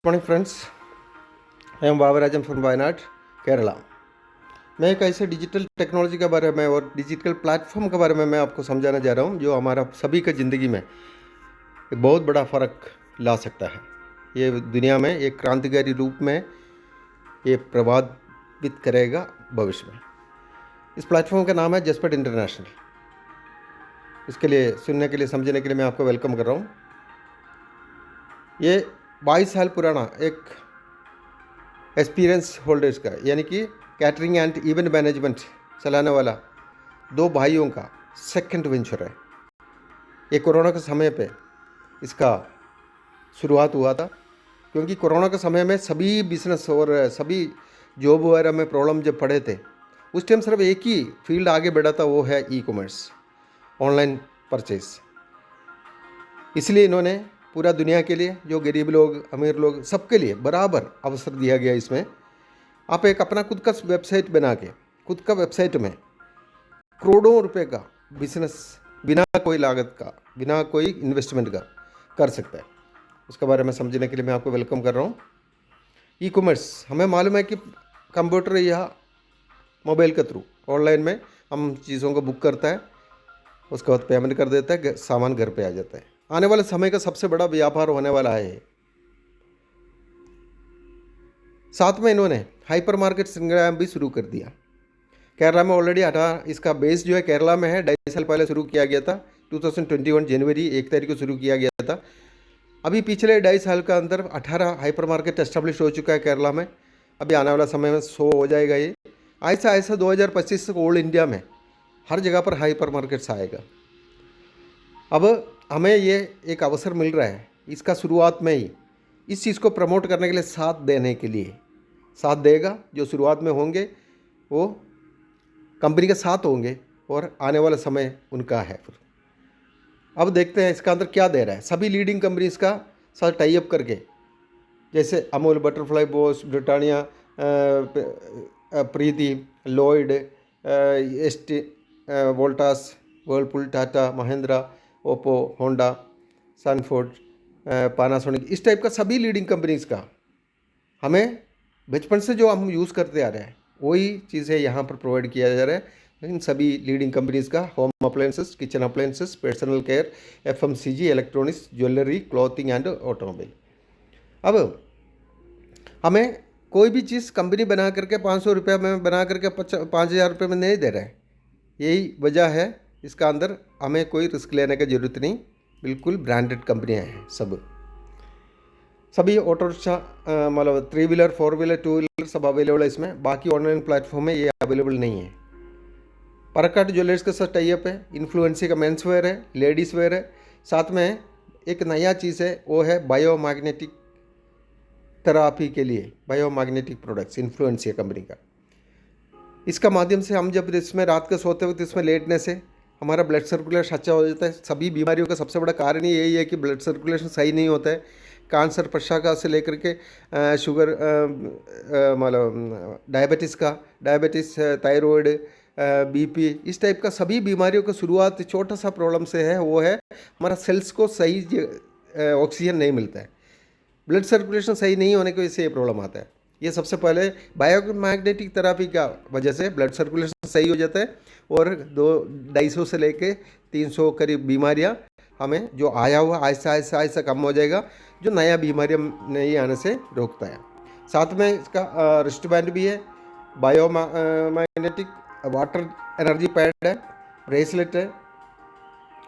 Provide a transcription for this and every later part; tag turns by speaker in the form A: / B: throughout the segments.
A: Morning friends, I am Babarajan from Wayanad, Kerala. मैं एक ऐसे डिजिटल टेक्नोलॉजी के बारे में और डिजिटल प्लेटफॉर्म के बारे में मैं आपको समझाने जा रहा हूँ जो हमारा सभी की ज़िंदगी में एक बहुत बड़ा फ़र्क ला सकता है। ये दुनिया में एक क्रांतिकारी रूप में ये प्रभावित करेगा भविष्य में। इस प्लेटफॉर्म का नाम है जसपेट इंटरनेशनल। इसके लिए सुनने के लिए, समझने के लिए मैं आपको वेलकम कर रहा हूँ। ये 22 साल पुराना एक एक्सपीरियंस होल्डर्स का, यानी कि कैटरिंग एंड इवेंट मैनेजमेंट चलाने वाला दो भाइयों का सेकंड वेंचर है। ये कोरोना के समय पे इसका शुरुआत हुआ था, क्योंकि कोरोना के समय में सभी बिजनेस और सभी जॉब वगैरह में प्रॉब्लम जब पड़े थे, उस टाइम सिर्फ एक ही फील्ड आगे बढ़ा था, वो है ई कॉमर्स, ऑनलाइन परचेज। इसलिए इन्होंने पूरा दुनिया के लिए, जो गरीब लोग, अमीर लोग, सबके लिए बराबर अवसर दिया गया। इसमें आप एक अपना खुद का वेबसाइट बना के, खुद का वेबसाइट में करोड़ों रुपए का बिजनेस बिना कोई लागत का, बिना कोई इन्वेस्टमेंट का कर सकता है। उसके बारे में समझने के लिए मैं आपको वेलकम कर रहा हूँ। ई कॉमर्स, हमें मालूम है कि कंप्यूटर या मोबाइल के थ्रू ऑनलाइन में हम चीज़ों को बुक करता है, उसके बाद पेमेंट कर देता है, सामान घर पे आ जाता है। आने वाले समय का सबसे बड़ा व्यापार होने वाला है। साथ में इन्होंने हाइपर मार्केट संग्राम भी शुरू कर दिया। केरला में ऑलरेडी 18, इसका बेस जो है केरला में है। 2.5 साल पहले शुरू किया गया था, 2021 जनवरी 1 तारीख को शुरू किया गया था। अभी पिछले 2.5 साल का अंदर 18 हाइपर मार्केट एस्टेब्लिश हो चुका है केरला में। अभी आने वाला समय में 100 हो जाएगा। ये ऐसा ऐसा 2025 तक ऑल इंडिया में हर जगह पर हाइपर मार्केट्स आएगा। अब हमें ये एक अवसर मिल रहा है, इसका शुरुआत में ही इस चीज़ को प्रमोट करने के लिए, साथ देने के लिए, साथ देगा। जो शुरुआत में होंगे वो कंपनी के साथ होंगे और आने वाला समय उनका है। फिर अब देखते हैं इसका अंदर क्या दे रहा है। सभी लीडिंग कंपनीज का साथ टाई अप करके, जैसे Amul, Butterfly, Bosch, Britannia, Preethi, Lloyd, ST, Voltas, Whirlpool, Tata, Mahindra, Oppo, Honda, Sanford, Panasonic, इस टाइप का सभी लीडिंग कंपनीज का हमें बचपन से जो हम यूज़ करते आ रहे हैं वही चीज़ें यहाँ पर प्रोवाइड किया जा रहा है। इन सभी लीडिंग कंपनीज का home appliances, kitchen appliances, personal care, FMCG, electronics, jewellery, clothing and automobile. अब हमें कोई भी चीज़ कंपनी बना करके 500 रुपये में बना करके 5,000 रुपये में नहीं दे रहे हैं। यही वजह है, इसका अंदर हमें कोई रिस्क लेने की ज़रूरत नहीं। बिल्कुल ब्रांडेड कंपनियाँ हैं सभी ऑटो रिक्शा, मतलब 3 व्हीलर, 4 व्हीलर, 2 व्हीलर सब अवेलेबल है इसमें। बाकी ऑनलाइन प्लेटफॉर्म में ये अवेलेबल नहीं है। परकाट ज्वेलर्स के साथ टाई अप है। इन्फ्लुएंसी का मेंस वेयर है, लेडीज़ वेयर है। साथ में एक नया चीज़ है, वो है बायोमैग्नेटिक थेरापी के लिए बायोमैग्नेटिक प्रोडक्ट्स, इन्फ्लुएंसी कंपनी का। इसका माध्यम से हम जब इसमें रात को सोते वक्त इसमें लेटने से हमारा ब्लड सर्कुलेशन अच्छा हो जाता है। सभी बीमारियों का सबसे बड़ा कारण यही है कि ब्लड सर्कुलेशन सही नहीं होता है। कैंसर, पक्षाघात से लेकर के शुगर, मतलब डायबिटीज़, थायराइड, बीपी, इस टाइप का सभी बीमारियों का शुरुआत छोटा सा प्रॉब्लम से है। वो है हमारा सेल्स को सही ऑक्सीजन नहीं मिलता है। ब्लड सर्कुलेशन सही नहीं होने की वजह से ये प्रॉब्लम आता है। ये सबसे पहले बायोमैग्नेटिक थेरापी का वजह से ब्लड सर्कुलेशन सही हो जाता है और 250 से लेके 300 करीब बीमारियां हमें जो आया हुआ आहिस्ता कम हो जाएगा, जो नया बीमारियां नहीं आने से रोकता है। साथ में इसका रिस्ट बैंड भी है, बायोमैग्नेटिक वाटर एनर्जी पैड है, ब्रेसलेट है,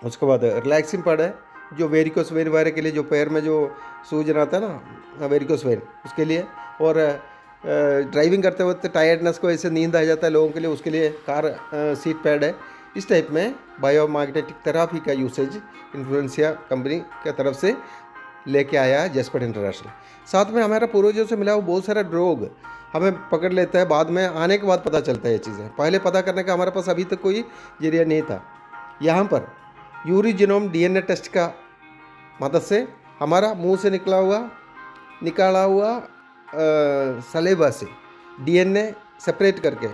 A: उसके बाद रिलैक्सिंग पैड है, जो वेरिकोस वेन वगैरह के लिए, जो पैर में जो सूजन आता है ना, वेरिकोस वेन, उसके लिए। और ड्राइविंग करते वक्त टायर्डनेस को, ऐसे नींद आ जाता है लोगों के लिए, उसके लिए कार सीट पैड है। इस टाइप में बायोमैग्नेटिक थेरापी का यूसेज इन्फ्लुएंसिया कंपनी की तरफ से लेके आया है जसपेट इंटरनेशनल। साथ में हमारा पूर्वजों से मिला हुआ बहुत सारा रोग हमें पकड़ लेता है, बाद में आने के बाद पता चलता है ये चीज़ें। पहले पता करने का हमारे पास अभी तक कोई जरिया नहीं था। यहाँ पर यूरी जीनोम डीएनए टेस्ट का मदद से हमारा मुंह से निकाला हुआ सलेबा से डीएनए सेपरेट करके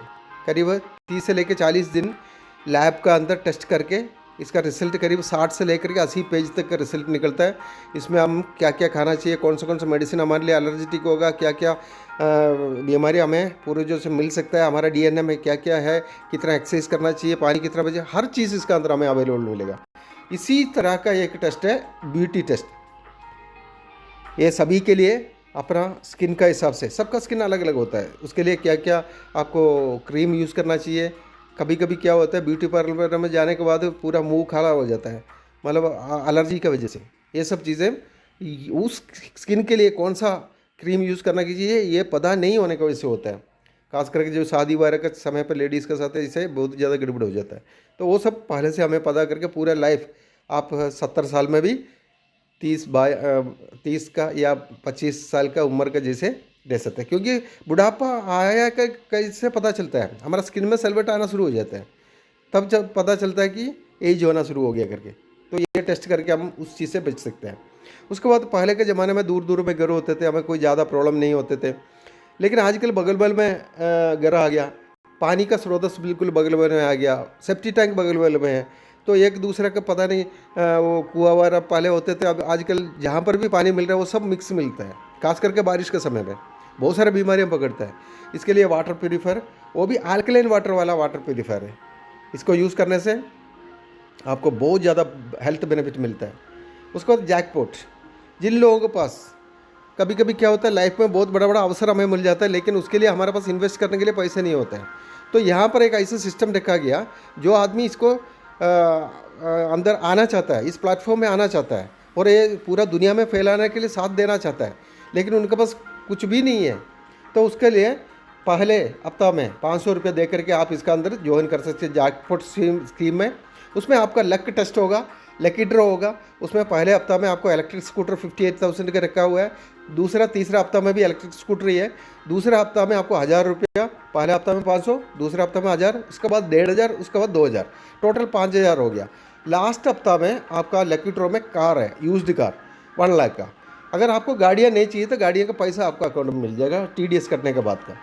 A: करीब 30 से लेकर 40 दिन लैब का अंदर टेस्ट करके इसका रिजल्ट करीब 60 से लेकर के 80 पेज तक का रिजल्ट निकलता है। इसमें हम क्या क्या खाना चाहिए, कौन सा मेडिसिन हमारे लिए एलर्जेटिक होगा, क्या क्या बीमारी हमें पूर्वजों से मिल सकता है, हमारा डीएनए में क्या क्या है, कितना एक्सरसाइज करना चाहिए, पानी कितना बजे, हर चीज़ इसका अंदर हमें अवेलेबल मिलेगा। इसी तरह का एक टेस्ट है ब्यूटी टेस्ट। ये सभी के लिए अपना स्किन का हिसाब से, सबका स्किन अलग अलग होता है, उसके लिए क्या क्या आपको क्रीम यूज़ करना चाहिए। कभी कभी क्या होता है ब्यूटी पार्लर में जाने के बाद पूरा मुंह काला हो जाता है, मतलब एलर्जी की वजह से। ये सब चीज़ें उस स्किन के लिए कौन सा क्रीम यूज़ करना कीजिए ये पता नहीं होने की वजह से होता है। खास करके जो शादी वगैरह के समय पर लेडीज़ के साथ है, इससे बहुत ज़्यादा गड़बड़ हो जाता है। तो वो सब पहले से हमें पता करके पूरा लाइफ आप 70 साल में भी 30 का या 25 साल का उम्र का जैसे रह सकते हैं। क्योंकि बुढ़ापा आया का कैसे पता चलता है, हमारा स्किन में सेलवेट आना शुरू हो जाता है, तब जब पता चलता है कि एज होना शुरू हो गया करके। तो ये टेस्ट करके हम उस चीज़ से बच सकते हैं। उसके बाद पहले के ज़माने में दूर दूर में घर होते थे, हमें कोई ज़्यादा प्रॉब्लम नहीं होते थे। लेकिन आजकल बगल बगल में घर आ गया, पानी का स्रोत बिल्कुल बगल बगल में आ गया, सेफ्टी टैंक बगल बगल में है, तो एक दूसरे का पता नहीं वो कुआं वगैरह पहले होते थे, अब आजकल जहाँ पर भी पानी मिल रहा है वो सब मिक्स मिलता है। खास करके बारिश के समय में बहुत सारी बीमारियाँ पकड़ता है। इसके लिए वाटर प्यूरीफायर, वो भी अल्कलाइन वाटर वाला वाटर प्यूरीफायर है। इसको यूज़ करने से आपको बहुत ज़्यादा हेल्थ बेनिफिट मिलता है। उसके बाद जैकपॉट, जिन लोगों के पास कभी कभी क्या होता है लाइफ में बहुत बड़ा बड़ा अवसर हमें मिल जाता है, लेकिन उसके लिए हमारे पास इन्वेस्ट करने के लिए पैसे नहीं होते हैं, तो यहाँ पर एक ऐसा सिस्टम रखा गया, जो आदमी इसको अंदर आना चाहता है, इस प्लेटफॉर्म में आना चाहता है और ये पूरा दुनिया में फैलाने के लिए साथ देना चाहता है, लेकिन उनके पास कुछ भी नहीं है, तो उसके लिए पहले हफ्ता में 500 रुपये दे करके आप इसका अंदर ज्वाइन कर सकते हैं जैकपॉट स्कीम में। उसमें आपका लक टेस्ट होगा, लकी ड्रॉ होगा। उसमें पहले हफ्ता में आपको इलेक्ट्रिक स्कूटर 58,000 का रखा हुआ है, दूसरा तीसरा हफ्ता में भी इलेक्ट्रिक स्कूटर ही है। दूसरा हफ्ता में आपको 1000 रुपया, पहले हफ्ता में 500, दूसरे हफ्ता में 1000, उसके बाद 1500, उसके बाद 2000, टोटल 5000 हो गया। लास्ट हफ्ता में आपका लकी ड्रॉ में कार है, यूज्ड कार 1 लाख का। अगर आपको गाड़ियाँ नहीं चाहिए तो गाड़ियों का पैसा आपको अकाउंट में मिल जाएगा TDS कटने के बाद का।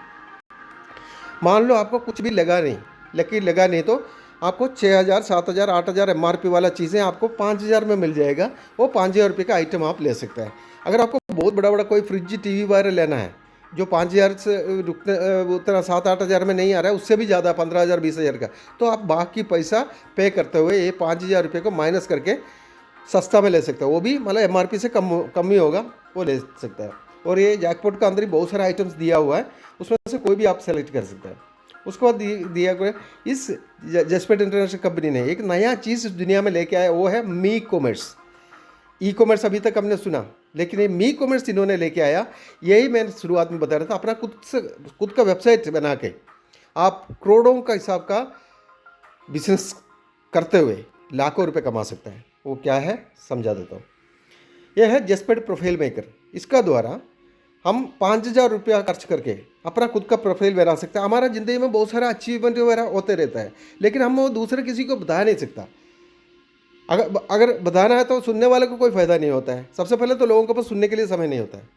A: मान लो आपको कुछ भी लगा नहीं, लकी लगा नहीं, तो आपको 6000, 7000, 8000 MRP वाला चीज़ें आपको 5000 में मिल जाएगा। वो 5000 रुपये का आइटम आप ले सकते हैं। अगर आपको बहुत बड़ा बड़ा कोई फ्रिज TV वगैरह लेना है जो 5000 से रुकने उतना 7-8 हज़ार में नहीं आ रहा है, उससे भी ज़्यादा 15,000, 20,000 का, तो आप बाकी पैसा पे करते हुए ये 5000 रुपये को माइनस करके सस्ता में ले सकते हैं। वो भी मतलब MRP से कम ही होगा, वो ले सकता है। और ये जैकपॉट का अंदर ही बहुत सारे आइटम्स दिया हुआ है, उसमें से कोई भी आप सेलेक्ट कर सकते हैं। उसके बाद दिया गया इस जसपेट इंटरनेशनल कंपनी ने एक नया चीज़ इस दुनिया में लेके आया, वो है मी कॉमर्स। ई कॉमर्स अभी तक हमने सुना, लेकिन ये मी कॉमर्स इन्होंने लेके आया। यही मैं शुरुआत में बता रहा था, अपना खुद का वेबसाइट बना के आप करोड़ों का हिसाब का बिजनेस करते हुए लाखों रुपए कमा सकते हैं। वो क्या है समझा देता हूँ। यह है जसपेट प्रोफाइल मेकर। इसका द्वारा हम 5000 रुपया खर्च करके अपना खुद का प्रोफाइल बना सकते हैं। हमारा ज़िंदगी में बहुत सारा अचीवमेंट वगैरह होते रहता है, लेकिन हम वो दूसरे किसी को बता नहीं सकता। अगर बताना है तो सुनने वाले को कोई फ़ायदा नहीं होता है। सबसे पहले तो लोगों के पास सुनने के लिए समय नहीं होता है,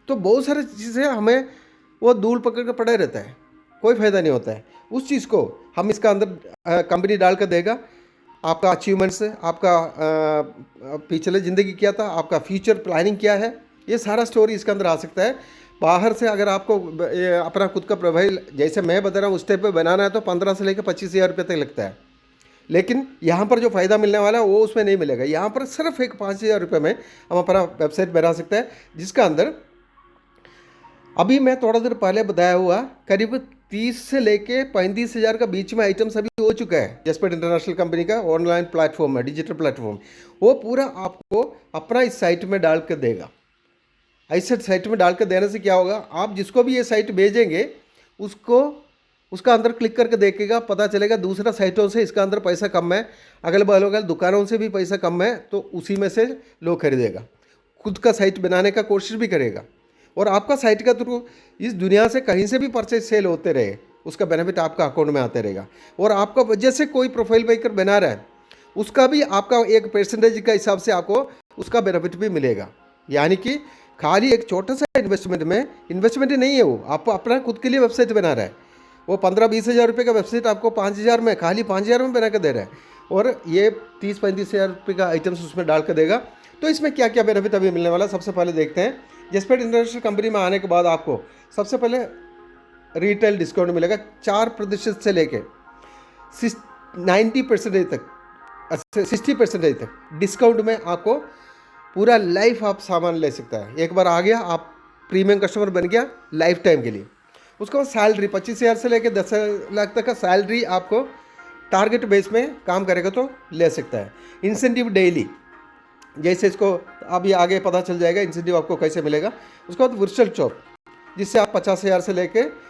A: तो बहुत सारी चीज़ें हमें वो धूल पकड़ कर पड़े रहता है, कोई फ़ायदा नहीं होता है। उस चीज़ को हम इसका अंदर कंपनी डाल कर देगा, आपका अचीवमेंट्स, आपका पिछले ज़िंदगी क्या था, आपका फ्यूचर प्लानिंग क्या है, ये सारा स्टोरी इसके अंदर आ सकता है। बाहर से अगर आपको अपना खुद का प्रोफाइल जैसे मैं बता रहा हूँ उस टाइप पे बनाना है तो 15 से लेकर 25,000 रुपये तक लगता है, लेकिन यहाँ पर जो फ़ायदा मिलने वाला है वो उसमें नहीं मिलेगा। यहाँ पर सिर्फ एक 5,000 रुपये में हम अपना वेबसाइट बना सकते हैं, जिसका अंदर अभी मैं थोड़ा देर पहले बताया हुआ करीब 30 से लेके 35,000 का बीच में आइटम्स अभी हो चुका है। जसपेट इंटरनेशनल कंपनी का ऑनलाइन प्लेटफॉर्म है, डिजिटल प्लेटफॉर्म, वो पूरा आपको अपना इस साइट में डाल कर देगा। ऐसे साइट में डाल कर देने से क्या होगा, आप जिसको भी ये साइट भेजेंगे उसको उसका अंदर क्लिक करके देखेगा, पता चलेगा दूसरा साइटों से इसका अंदर पैसा कम है, अगल बगल दुकानों से भी पैसा कम है, तो उसी में से लोग खरीदेगा, खुद का साइट बनाने का कोशिश भी करेगा। और आपका साइट का थ्रू इस दुनिया से कहीं से भी परचेज सेल होते रहे, उसका बेनिफिट आपका अकाउंट में आते रहेगा। और आपका वजह से कोई प्रोफाइल मेकर बना रहा है, उसका भी आपका एक परसेंटेज का हिसाब से आपको उसका बेनिफिट भी मिलेगा। यानी कि खाली एक छोटा सा इन्वेस्टमेंट नहीं है, वो आप अपना खुद के लिए वेबसाइट बना रहा है। वो 15-20 हज़ार रुपये का वेबसाइट आपको 5,000 में, खाली 5,000 में बना कर दे रहा है। और ये 30-35 हज़ार रुपये का आइटम्स उसमें डाल कर देगा। तो इसमें क्या क्या बेनिफिट अभी मिलने वाला है, सबसे पहले देखते हैं। जसपेट इंटरनेशनल कंपनी में आने के बाद आपको सबसे पहले रिटेल डिस्काउंट मिलेगा 4% से लेके 90% तक, 60% तक डिस्काउंट में आपको पूरा लाइफ आप सामान ले सकता है। एक बार आ गया, आप प्रीमियम कस्टमर बन गया लाइफ टाइम के लिए। उसके बाद सैलरी 25,000 से लेकर 10 लाख तक का सैलरी आपको टारगेट बेस में काम करेगा तो ले सकता है। इंसेंटिव डेली, जैसे इसको अभी आगे पता चल जाएगा इंसेंटिव आपको कैसे मिलेगा। उसके बाद वर्चुअल जॉब, जिससे आप 50,000 से लेके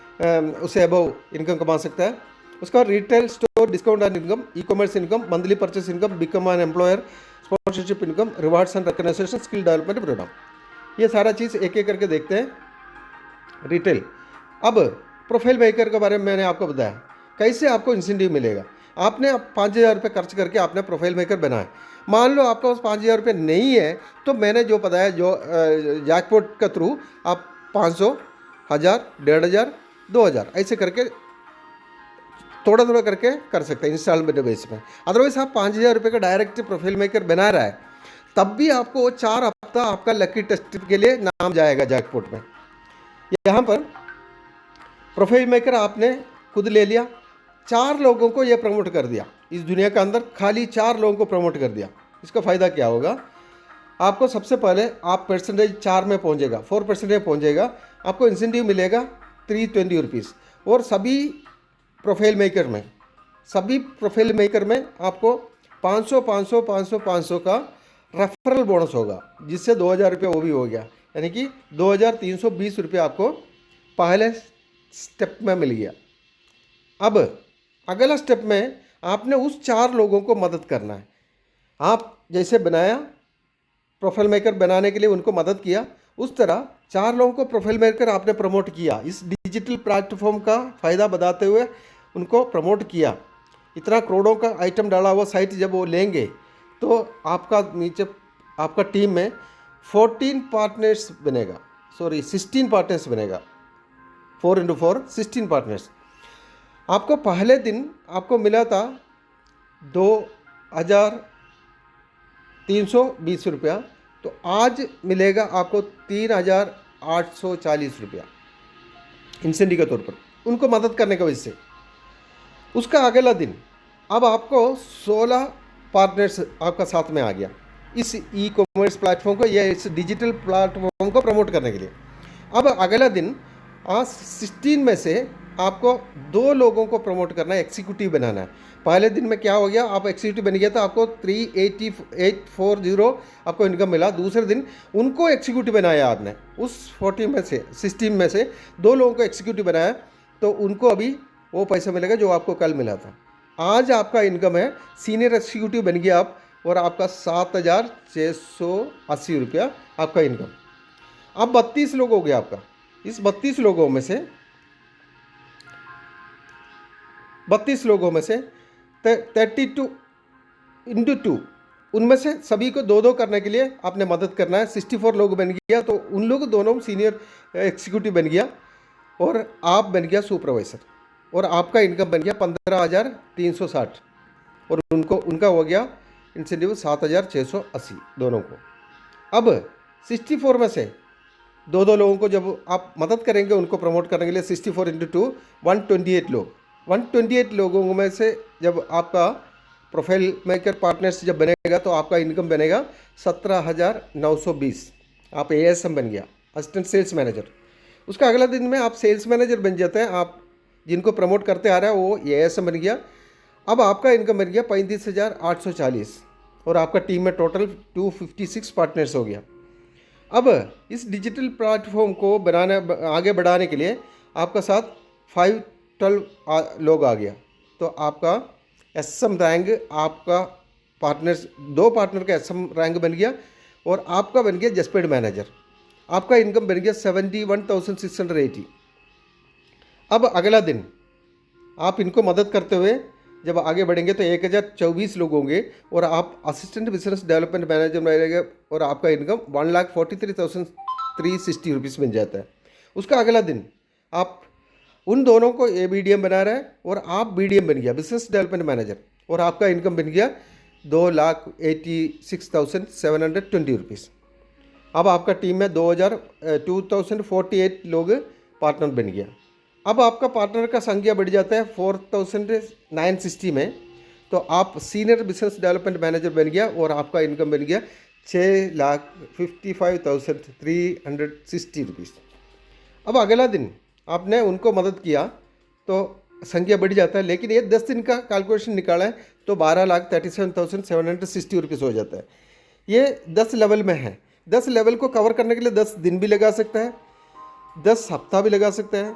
A: उससे अबव इनकम कमा सकता है। उसके बाद retail store discount and income, e commerce income, monthly purchase income, become an employer, sponsorship income, rewards and recognition, skill development programme. ये सारा चीज़ एक एक करके देखते हैं। रिटेल, अब प्रोफाइल मेकर के बारे में मैंने आपको बताया कैसे आपको इंसेंटिव मिलेगा। आपने 5,000 रुपये खर्च करके आपने प्रोफाइल मेकर बनाया, मान लो आपका पास 5,000 रुपये नहीं है, तो मैंने जो बताया जो जैकपॉट के थ्रू आप 500, 1,000, 1,500, 2,000 ऐसे करके थोड़ा थोड़ा करके कर सकते हैं इंस्टॉलमेंट बेस में। अदरवाइज आप 5,000 रुपये का डायरेक्ट प्रोफाइल मेकर बना रहा है, तब भी आपको 4 हफ्ता आपका लकी टेस्ट के लिए नाम जाएगा जैकपॉट में। यहाँ पर प्रोफाइल मेकर आपने खुद ले लिया, 4 लोगों को ये प्रमोट कर दिया, इस दुनिया के अंदर खाली 4 लोगों को प्रमोट कर दिया। इसका फ़ायदा क्या होगा, आपको सबसे पहले आप परसेंटेज 4 में पहुँचेगा, 4% में पहुँचेगा, आपको इंसेंटिव मिलेगा 320 रुपीज़। और सभी प्रोफाइल मेकर में आपको 500, 500, 500, 500 का रेफरल बोनस होगा, जिससे 2,000 रुपये वो भी हो गया, यानी कि 2,320 रुपये आपको पहले स्टेप में मिल गया। अब अगला स्टेप में आपने उस 4 लोगों को मदद करना है। आप जैसे बनाया प्रोफाइल मेकर बनाने के लिए उनको मदद किया, उस तरह 4 लोगों को प्रोफाइल मेकर आपने प्रमोट किया, इस डिजिटल प्लेटफॉर्म का फ़ायदा बताते हुए उनको प्रमोट किया। इतना करोड़ों का आइटम डाला हुआ साइट जब वो लेंगे, तो आपका नीचे आपका टीम में 16 पार्टनर्स बनेगा, 16 पार्टनर्स बनेगा, 4x4 16 पार्टनर्स। आपको पहले दिन आपको मिला था 2,320 रुपया, तो आज मिलेगा आपको 3,840 रुपया इंसेंटिव के तौर पर, उनको मदद करने की वजह से। उसका अगला दिन अब आपको 16 पार्टनर्स आपका साथ में आ गया इस ई कॉमर्स प्लेटफॉर्म को या इस डिजिटल प्लेटफॉर्म को प्रमोट करने के लिए। अब अगला दिन आज 16 में से आपको 2 लोगों को प्रमोट करना है, एग्जीक्यूटिव बनाना है। पहले दिन में क्या हो गया, आप एग्जीक्यूटिव बन गया, तो आपको 3,840 आपको इनकम मिला। दूसरे दिन उनको एग्जीक्यूटिव बनाया आपने, उस 40 में से 16 में से 2 लोगों को एग्जीक्यूटिव बनाया, तो उनको अभी वो पैसा मिलेगा जो आपको कल मिला था। आज आपका इनकम है, सीनियर एग्जीक्यूटिव बन गया आप, और आपका 7,680 रुपया आपका इनकम। अब 32 लोग हो गया आपका। इस 32 लोगों में से 32 into 2, उनमें से सभी को 2-2 करने के लिए आपने मदद करना है। 64 लोग बन गया, तो उन लोग दोनों सीनियर एग्जीक्यूटिव बन गया और आप बन गया सुपरवाइज़र, और आपका इनकम बन गया 15,360, और उनका हो गया इंसेंटिव 7,680 दोनों को। अब 64 में से 2-2 लोगों को जब आप मदद करेंगे उनको प्रमोट करने के लिए, 64 into 2 128 लोग, 128 लोगों में से जब आपका प्रोफाइल मेकर पार्टनर्स जब बनेगा, तो आपका इनकम बनेगा 17,920। आप ASM बन गया, असिस्टेंट सेल्स मैनेजर। उसका अगला दिन में आप सेल्स मैनेजर बन जाते हैं, आप जिनको प्रमोट करते आ रहा है वो ASM बन गया। अब आपका इनकम बन गया 35,840, और आपका टीम में टोटल 256 पार्टनर्स हो गया। अब इस डिजिटल प्लेटफॉर्म को आगे बढ़ाने के लिए आपका साथ 512 लोग आ गया, तो आपका SM रैंक, आपका पार्टनर्स 2 पार्टनर का SM रैंक बन गया, और आपका बन गया जसपेट मैनेजर। आपका इनकम बन गया 71,680। अब अगला दिन आप इनको मदद करते हुए जब आगे बढ़ेंगे तो 1,024 लोग होंगे, और आप असिस्टेंट बिजनेस डेवलपमेंट मैनेजर बनेंगे, और आपका इनकम 1,43,360 रुपीज़ बन जाता है। उसका अगला दिन आप उन दोनों को BDM बना रहे हैं, और आप BDM बन गया, बिजनेस डेवलपमेंट मैनेजर। और आपका इनकम बन गया 2,86,720 रुपीज़। अब आपका टीम में 2048 लोग पार्टनर बन गया। अब आपका पार्टनर का संख्या बढ़ जाता है 4,960 में, तो आप सीनियर बिजनेस डेवलपमेंट मैनेजर बन गया और आपका इनकम बन गया 6,55,360 रुपीज़। अब अगला दिन आपने उनको मदद किया तो संख्या बढ़ जाता है, लेकिन ये 10 दिन का कैलकुलेशन निकाला है तो 12,37,760 रुपीज़ हो जाता है। ये 10 लेवल में है। 10 लेवल को कवर करने के लिए 10 दिन भी लगा सकता है, 10 हफ्ता भी लगा सकता है,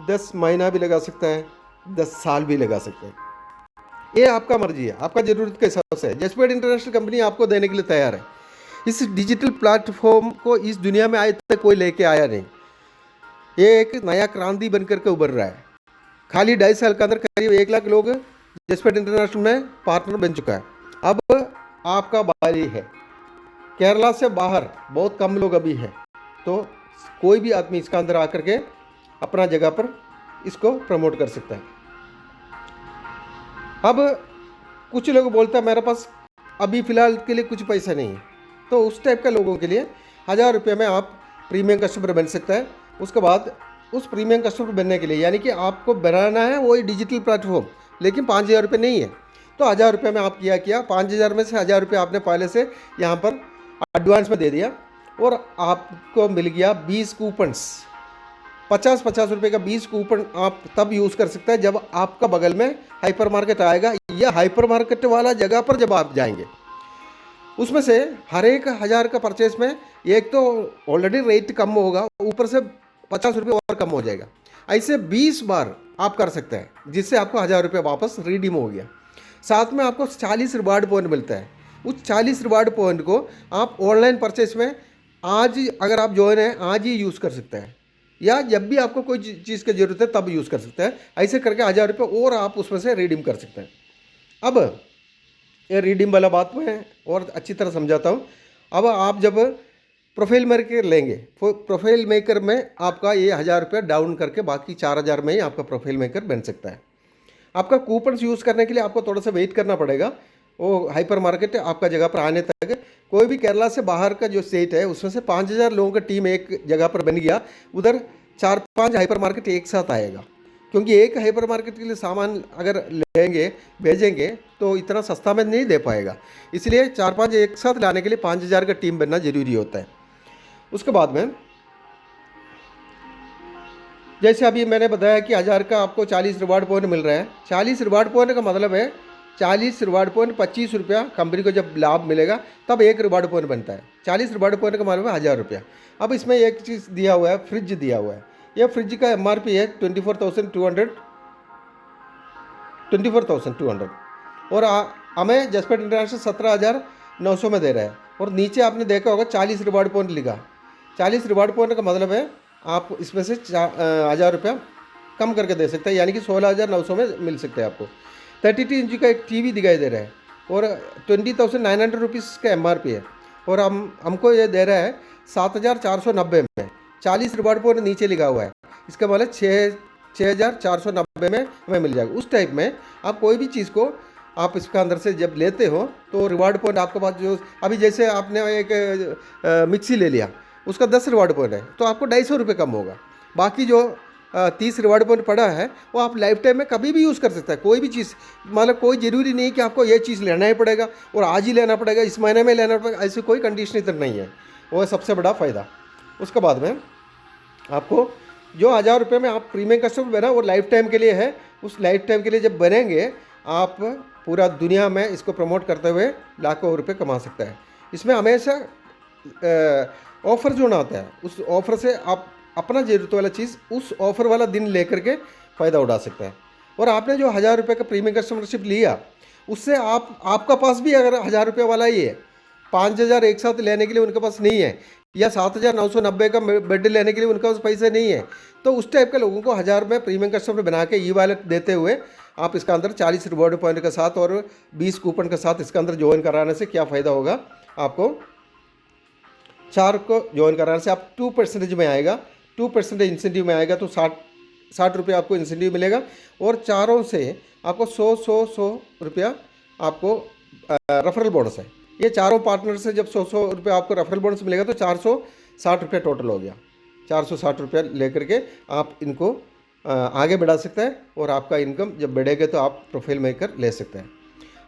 A: 10 महीना भी लगा सकता है, 10 साल भी लगा सकता है। ये आपका मर्जी है, आपका ज़रूरत के हिसाब से है। जसपेट इंटरनेशनल कंपनी आपको देने के लिए तैयार है। इस डिजिटल प्लेटफॉर्म को इस दुनिया में आज तक कोई लेके आया नहीं। ये एक नया क्रांति बनकर के उभर रहा है। खाली 2.5 साल के अंदर करीब 1 लाख लोग जसपेट इंटरनेशनल में पार्टनर बन चुका है। अब आपका बारी है। केरला से बाहर बहुत कम लोग अभी हैं, तो कोई भी आदमी इसका अंदर आकर के अपना जगह पर इसको प्रमोट कर सकता है। अब कुछ लोग बोलते हैं मेरे पास अभी फ़िलहाल के लिए कुछ पैसा नहीं है, तो उस टाइप के लोगों के लिए 1,000 रुपये में आप प्रीमियम कस्टमर बन सकता है। उसके बाद उस प्रीमियम कस्टमर बनने के लिए यानी कि आपको बनाना है वही डिजिटल प्लेटफॉर्म, लेकिन 5,000 रुपये नहीं है, तो 1,000 रुपये में आप किया 5,000 में से 1,000 रुपये आपने पहले से यहाँ पर एडवांस में दे दिया और आपको मिल गया 20 कूपन्स। 50-50 रुपये का 20 कूपन आप तब यूज़ कर सकते हैं जब आपका बगल में हाइपर मार्केट आएगा या हाइपर मार्केट वाला जगह पर जब आप जाएंगे। उसमें से हर एक 1,000 का परचेस में एक तो ऑलरेडी रेट कम होगा, ऊपर से 50 रुपये और कम हो जाएगा। ऐसे 20 बार आप कर सकते हैं, जिससे आपको 1,000 रुपये वापस रिडीम हो गया। साथ में आपको 40 रिवार्ड पॉइंट मिलता है। उस 40 रिवार्ड पॉइंट को आप ऑनलाइन परचेस में आज अगर आप ज्वाइन हैं आज ही यूज़ कर सकते हैं, या जब भी आपको कोई चीज़ की ज़रूरत है तब यूज़ कर सकते हैं। ऐसे करके 1,000 रुपये और आप उसमें से रिडीम कर सकते हैं। अब ये रिडीम वाला बात मैं और अच्छी तरह समझाता हूँ। अब आप जब प्रोफाइल मेकर लेंगे, प्रोफाइल मेकर में आपका ये 1,000 रुपये डाउन करके बाकी 4,000 में ही आपका प्रोफाइल मेकर बन सकता है। आपका कूपन्स यूज़ करने के लिए आपको थोड़ा सा वेट करना पड़ेगा, वो हाइपर मार्केट आपका जगह पर आने तक। कोई भी केरला से बाहर का जो स्टेट है उसमें से 5,000 लोगों का टीम एक जगह पर बन गया, उधर 4-5 हाइपर मार्केट एक साथ आएगा, क्योंकि एक हाइपर मार्केट के लिए सामान अगर लेंगे भेजेंगे तो इतना सस्ता में नहीं दे पाएगा। इसलिए 4-5 एक साथ लाने के लिए 5,000 का टीम बनना ज़रूरी होता है। उसके बाद में जैसे अभी मैंने बताया कि 1,000 का आपको 40 रिवार्ड पॉइंट मिल रहा है। 40 रिवार्ड पॉइंट का मतलब है 40 रिवार्ड पॉइंट 25 रुपया कंपनी को जब लाभ मिलेगा तब एक रिवार्ड पॉइंट बनता है। 40 रिवार्ड पॉइंट का मतलब है 1,000 रुपया। अब इसमें एक चीज़ दिया हुआ है, फ्रिज दिया हुआ है। यह फ्रिज का MRP है 24,200 और हमें जसपेट इंटरनेशनल 17,900 में दे रहा है। और नीचे आपने देखा होगा 40 रिवार्ड पॉइंट लिखा। 40 रिवार्ड पॉइंट का मतलब है आप इसमें से 1,000 रुपया कम करके दे सकते हैं, यानी कि 16,900 में मिल सकते हैं आपको। 32 इंच का एक टीवी दिखाई दे रहा है और 20,900 रुपीज़ का MRP है, और हमको ये दे रहा है 7,490 में। 40 रिवार्ड पॉइंट नीचे लिखा हुआ है, इसका मतलब 6,490 में हमें मिल जाएगा। उस टाइप में आप कोई भी चीज़ को आप इसका अंदर से जब लेते हो तो रिवार्ड पॉइंट आपके पास जो अभी जैसे आपने एक मिक्सी ले लिया, उसका 10 रिवार्ड पॉइंट है तो आपको 250 रुपये कम होगा। बाकी जो 30 रिवार्ड पॉइंट पड़ा है वो आप लाइफ टाइम में कभी भी यूज़ कर सकते हैं। कोई भी चीज़ मतलब कोई ज़रूरी नहीं कि आपको ये चीज़ लेना ही पड़ेगा और आज ही लेना पड़ेगा, इस महीने में लेना पड़ेगा, ऐसी कोई कंडीशन इधर नहीं है। वो है सबसे बड़ा फ़ायदा। उसके बाद में आपको जो 1,000 रुपये में आप प्रीमियम कस्टमर बना वो लाइफ टाइम के लिए है। उस लाइफ टाइम के लिए जब बनेंगे आप पूरा दुनिया में इसको प्रमोट करते हुए लाखों रुपये कमा सकते हैं। इसमें हमेशा ऑफ़र जो ना आता है उस ऑफ़र से आप अपना ज़रूरत वाला चीज़ उस ऑफ़र वाला दिन लेकर के फ़ायदा उठा सकते हैं। और आपने जो 1,000 रुपये का प्रीमियम कस्टमरशिप लिया उससे आपका पास भी अगर 1,000 रुपये वाला ही है, 5,000 एक साथ लेने के लिए उनके पास नहीं है, या 7,990 का बेड लेने के लिए उनके पास पैसे नहीं है, तो उस टाइप के लोगों को 1,000 में प्रीमियम कस्टमर बना के ई-वॉलेट देते हुए आप इसका अंदर 40 रिवॉर्ड पॉइंट के साथ और 20 कूपन के साथ इसके अंदर ज्वाइन कराने से क्या फ़ायदा होगा आपको। 4 को ज्वाइन कराने से आप 2% में आएगा, 2% इंसेंटिव में आएगा तो 60 रुपये आपको इंसेंटिव मिलेगा। और चारों से आपको 100 रुपया आपको रेफरल बोनस है। ये चारों पार्टनर से जब 100 आपको रेफरल बोनस मिलेगा तो 460 टोटल हो गया। 460 लेकर के आप इनको आगे बढ़ा सकते हैं और आपका इनकम जब बढ़ेगा तो आप प्रोफाइल मेकर ले सकते हैं।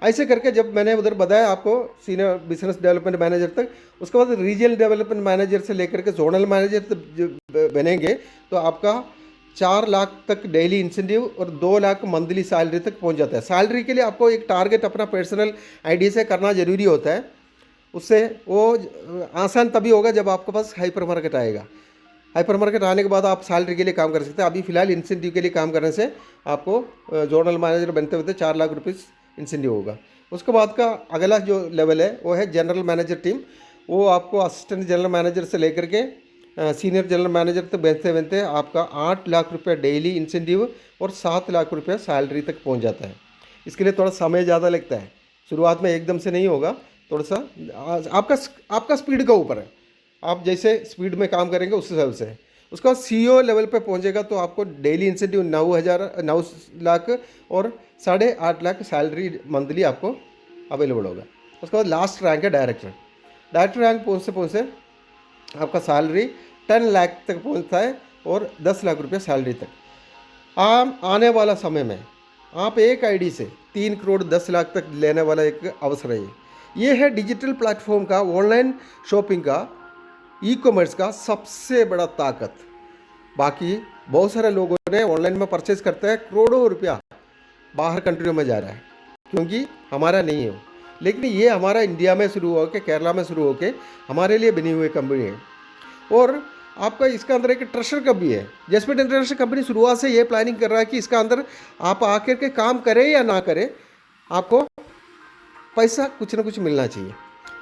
A: ऐसे करके जब मैंने उधर बताया आपको सीनियर बिजनेस डेवलपमेंट मैनेजर तक, उसके बाद रीजनल डेवलपमेंट मैनेजर से लेकर के जोनल मैनेजर तक जो बनेंगे तो आपका 4 लाख तक डेली इंसेंटिव और 2 लाख मंथली सैलरी तक पहुंच जाता है। सैलरी के लिए आपको एक टारगेट अपना पर्सनल आईडी से करना ज़रूरी होता है। उससे वो आसान तभी होगा जब आपके पास हाइपर मार्केट आएगा। हाइपर मार्केट आने के बाद आप सैलरी के लिए काम कर सकते हैं। अभी फ़िलहाल इंसेंटिव के लिए काम करने से आपको जोनल मैनेजर बनते होते 4 लाख रुपीज़ इंसेंटिव होगा। उसके बाद का अगला जो लेवल है वो है जनरल मैनेजर टीम। वो आपको असिस्टेंट जनरल मैनेजर से लेकर के सीनियर जनरल मैनेजर तक बनते बनते आपका 8 लाख रुपये डेली इंसेंटिव और 7 लाख रुपये सैलरी तक पहुंच जाता है। इसके लिए थोड़ा समय ज़्यादा लगता है, शुरुआत में एकदम से नहीं होगा, थोड़ा सा आपका स्पीड का ऊपर है। आप जैसे स्पीड में काम करेंगे उस हिसाब से। उसके बाद सीईओ लेवल पे पहुंचेगा तो आपको डेली इंसेंटिव 9 लाख और 8.5 लाख सैलरी मंथली आपको अवेलेबल होगा। उसके बाद लास्ट रैंक है डायरेक्टर। डायरेक्टर रैंक पहुँचते आपका सैलरी 10 लाख तक पहुंचता है और 10 लाख रुपये सैलरी तक। आने वाला समय में आप एक आईडी से 3 करोड़ 10 लाख तक लेने वाला एक अवसर है। ये है डिजिटल प्लेटफॉर्म का, ऑनलाइन शॉपिंग का, ई कॉमर्स का सबसे बड़ा ताकत। बाकी बहुत सारे लोगों ने ऑनलाइन में परचेज करते हैं, करोड़ों रुपया बाहर कंट्रियों में जा रहा है क्योंकि हमारा नहीं है। लेकिन ये हमारा इंडिया में शुरू होकर केरला में शुरू होकर हमारे लिए बनी हुई कंपनी है। और आपका इसका अंदर एक ट्रेशर कप भी है। जैस्मिन इंटरनेशनल कंपनी शुरुआत से ये प्लानिंग कर रहा है कि इसका अंदर आप आकर के काम करें या ना करें, आपको पैसा कुछ ना कुछ मिलना चाहिए।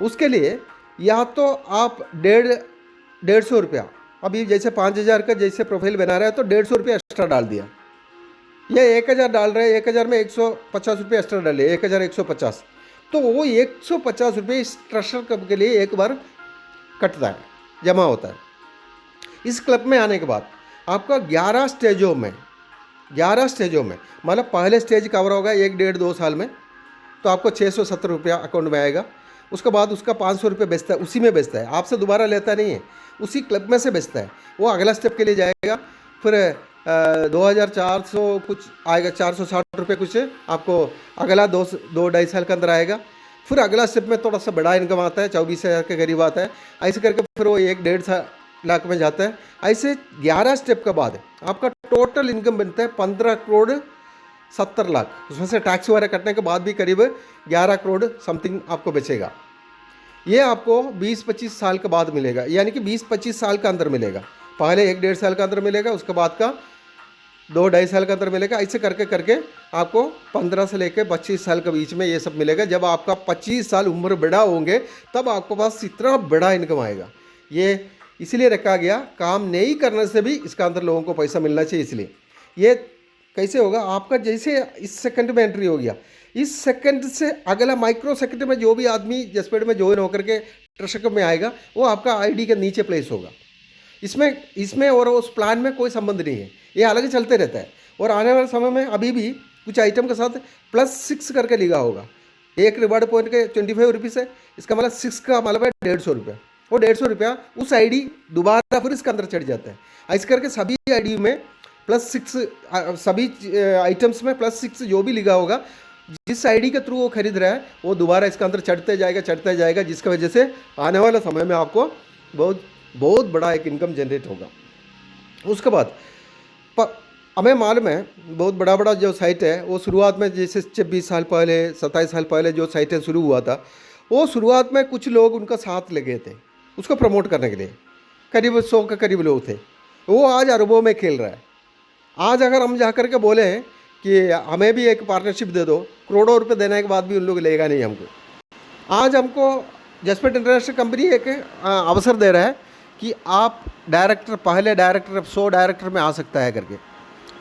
A: उसके लिए या तो आप 150 रुपया, अभी जैसे 5,000 का जैसे प्रोफाइल बना रहा है तो 150 रुपया एक्स्ट्रा डाल दिया, या 1,000 डाल रहे हैं, 1,000 में 150 रुपये एक्स्ट्रा डाले, 1,150, तो वो 150 रुपये इस ट्रेशर क्लब के लिए एक बार कटता है, जमा होता है। इस क्लब में आने के बाद आपका 11 स्टेजों में मतलब पहले स्टेज कवर होगा 1 डेढ़ 2 साल में, तो आपको 670 रुपया अकाउंट में आएगा। उसके बाद उसका 500 रुपये बेचता है, उसी में बेचता है, आपसे दोबारा लेता नहीं है, उसी क्लब में से बेचता है। वो अगला स्टेप के लिए जाएगा, फिर 2,400 कुछ आएगा, 460 रुपये कुछ आपको अगला 2-2.5 साल के अंदर आएगा। फिर अगला स्टेप में थोड़ा सा बड़ा इनकम आता है, 24,000 के करीब आता है। ऐसे करके फिर वो 1-1.5 लाख में जाता है। ऐसे 11 स्टेप के बाद आपका टोटल इनकम बनता है 15 करोड़ 70 लाख। उसमें से टैक्स वगैरह कटने के बाद भी करीब 11 करोड़ समथिंग आपको बचेगा। ये आपको 20-25 साल के बाद मिलेगा, यानी कि 20-25 साल का अंदर मिलेगा। पहले 1-1.5 साल का अंदर मिलेगा, उसके बाद का 2-2.5 साल का अंदर मिलेगा। ऐसे करके करके आपको 15 से लेकर 25 साल के बीच में ये सब मिलेगा। जब आपका 25 साल उम्र बड़ा होंगे तब आपके पास इतना बड़ा इनकम आएगा। ये इसलिए रखा गया, काम नहीं करने से भी इसका अंदर लोगों को पैसा मिलना चाहिए। इसलिए ये कैसे होगा, आपका जैसे इस सेकंड में एंट्री हो गया, इस सेकंड से अगला माइक्रो सेकंड में जो भी आदमी जसपेड में ज्वाइन होकर के ट्रेशर में आएगा वो आपका आईडी के नीचे प्लेस होगा। इसमें और उस प्लान में कोई संबंध नहीं है, ये अलग चलते रहता है। और आने वाले समय में अभी भी कुछ आइटम के साथ +6 करके लिखा होगा। एक रिवार्ड पॉइंट के 25 रुपीज़ है, इसका मतलब 6 का मतलब है 150 रुपये। वो 150 रुपया उस आईडी दोबारा फिर इसके अंदर चढ़ जाता है। ऐसे करके सभी आईडी में +6, सभी आइटम्स में +6 जो भी लिखा होगा, जिस आईडी के थ्रू वो खरीद रहा है वो दोबारा इसके अंदर चढ़ते जाएगा, जिसकी वजह से आने वाले समय में आपको बहुत बड़ा एक इनकम जनरेट होगा। उसके बाद हमें मालूम है बहुत बड़ा जो साइट है वो शुरुआत में जैसे 26 साल पहले 27 साल पहले जो साइटें शुरू हुआ था, वो शुरुआत में कुछ लोग उनका साथ लगे थे उसको प्रमोट करने के लिए। करीब 100 के करीब लोग थे। वो आज अरबों में खेल रहा है। आज अगर हम जा कर के बोले कि हमें भी एक पार्टनरशिप दे दो, करोड़ों रुपए देने के बाद भी उन लोग लेगा नहीं हमको। आज हमको जसपेट इंटरनेशनल कंपनी एक अवसर दे रहा है कि आप पहले डायरेक्टर 100 डायरेक्टर में आ सकता है करके।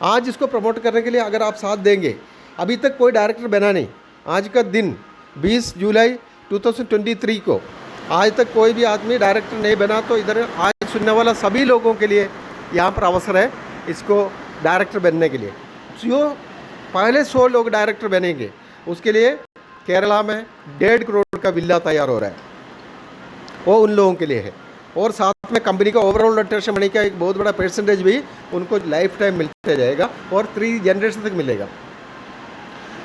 A: आज इसको प्रमोट करने के लिए अगर आप साथ देंगे, अभी तक कोई डायरेक्टर बना नहीं। आज का दिन 20 जुलाई 2023 को आज तक कोई भी आदमी डायरेक्टर नहीं बना, तो इधर आज सुनने वाला सभी लोगों के लिए यहाँ पर अवसर है इसको डायरेक्टर बनने के लिए। जो पहले 100 लोग डायरेक्टर बनेंगे उसके लिए केरला में 1.5 करोड़ का विला तैयार हो रहा है, वो उन लोगों के लिए है। और साथ में कंपनी का ओवरऑल रिटेंशन मनी का एक बहुत बड़ा परसेंटेज भी उनको लाइफ टाइम मिलता जाएगा और 3 जनरेशन तक मिलेगा।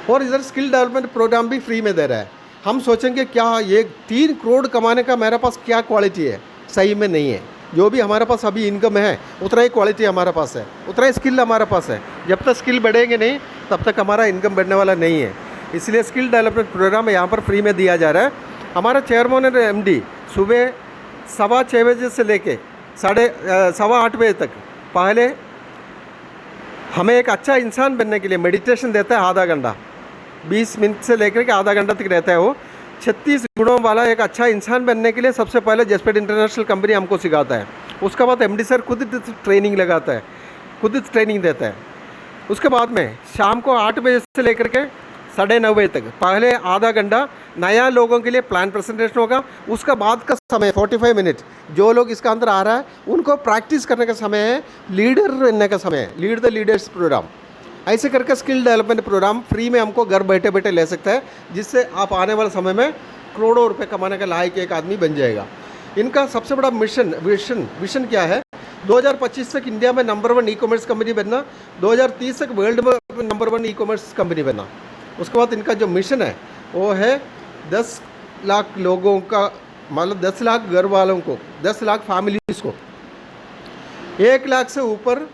A: और इधर स्किल डेवलपमेंट प्रोग्राम भी फ्री में दे रहा है। हम सोचेंगे क्या ये 3 करोड़ कमाने का मेरे पास क्या क्वालिटी है, सही में नहीं है। जो भी हमारे पास अभी इनकम है उतना ही क्वालिटी हमारे पास है, उतना ही स्किल हमारे पास है। जब तक स्किल बढ़ेंगे नहीं तब तक हमारा इनकम बढ़ने वाला नहीं है। इसलिए स्किल डेवलपमेंट प्रोग्राम यहाँ पर फ्री में दिया जा रहा है। हमारा चेयरमैन और MD सुबह 6:15 बजे से लेके 7:15 बजे तक पहले हमें एक अच्छा इंसान बनने के लिए मेडिटेशन देता है आधा घंटा, 20 मिनट से लेकर के आधा घंटा तक रहता है। वो 36 गुणों वाला एक अच्छा इंसान बनने के लिए सबसे पहले जसपेट इंटरनेशनल कंपनी हमको सिखाता है। उसके बाद MD सर खुद ट्रेनिंग लगाता है, खुद ट्रेनिंग देता है। उसके बाद में शाम को 8 बजे से लेकर के 9:30 बजे तक पहले आधा घंटा नया लोगों के लिए प्लान प्रेजेंटेशन होगा। उसका बाद का समय 45 मिनट जो लोग इसका अंदर आ रहा है उनको प्रैक्टिस करने का समय है, लीडर बनने का समय है, लीड द लीडर्स प्रोग्राम। ऐसे करके स्किल डेवलपमेंट प्रोग्राम फ्री में हमको घर बैठे बैठे ले सकता है, जिससे आप आने वाले समय में करोड़ों रुपए कमाने का लायक एक आदमी बन जाएगा। इनका सबसे बड़ा विशन क्या है? 2025 तक इंडिया में नंबर 1 ई-कॉमर्स कंपनी बनना, 2030 तक वर्ल्ड में नंबर 1 ई-कॉमर्स कंपनी बनना। उसके बाद इनका जो मिशन है वो है 10 लाख लोगों का, मतलब 10 लाख घर वालों को, 10 लाख फैमिलीज़ को 1 लाख से ऊपर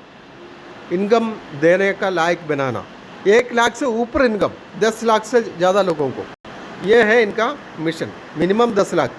A: इनकम देने का लायक बनाना। 1 लाख से ऊपर इनकम 10 लाख से ज़्यादा लोगों को, ये है इनका मिशन, मिनिमम 10 लाख।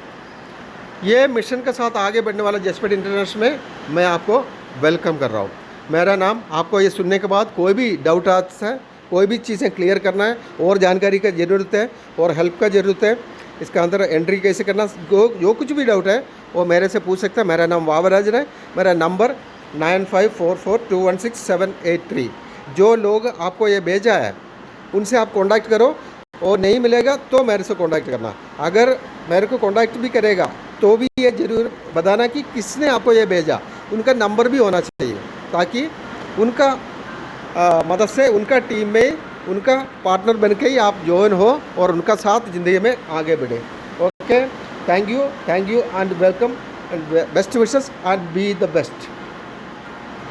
A: ये मिशन के साथ आगे बढ़ने वाला जसपेट इंटरनेशनल में मैं आपको वेलकम कर रहा हूँ। मेरा नाम, आपको ये सुनने के बाद कोई भी डाउट आता है, कोई भी चीज़ें क्लियर करना है और जानकारी की ज़रूरत है और हेल्प का ज़रूरत है, इसका अंदर एंट्री कैसे करना, जो कुछ भी डाउट है वो मेरे से पूछ सकते हैं। मेरा नाम वावराजन है, मेरा नंबर 9544216783। जो लोग आपको ये भेजा है उनसे आप कांटेक्ट करो, और नहीं मिलेगा तो मेरे से कांटेक्ट करना। अगर मेरे को कांटेक्ट भी करेगा तो भी ये ज़रूर बताना कि किसने आपको ये भेजा, उनका नंबर भी होना चाहिए, ताकि उनका मदद से उनका टीम में उनका पार्टनर बन के ही आप ज्वाइन हो और उनका साथ ज़िंदगी में आगे बढ़े। Okay, thank you and welcome and best wishes and be the best.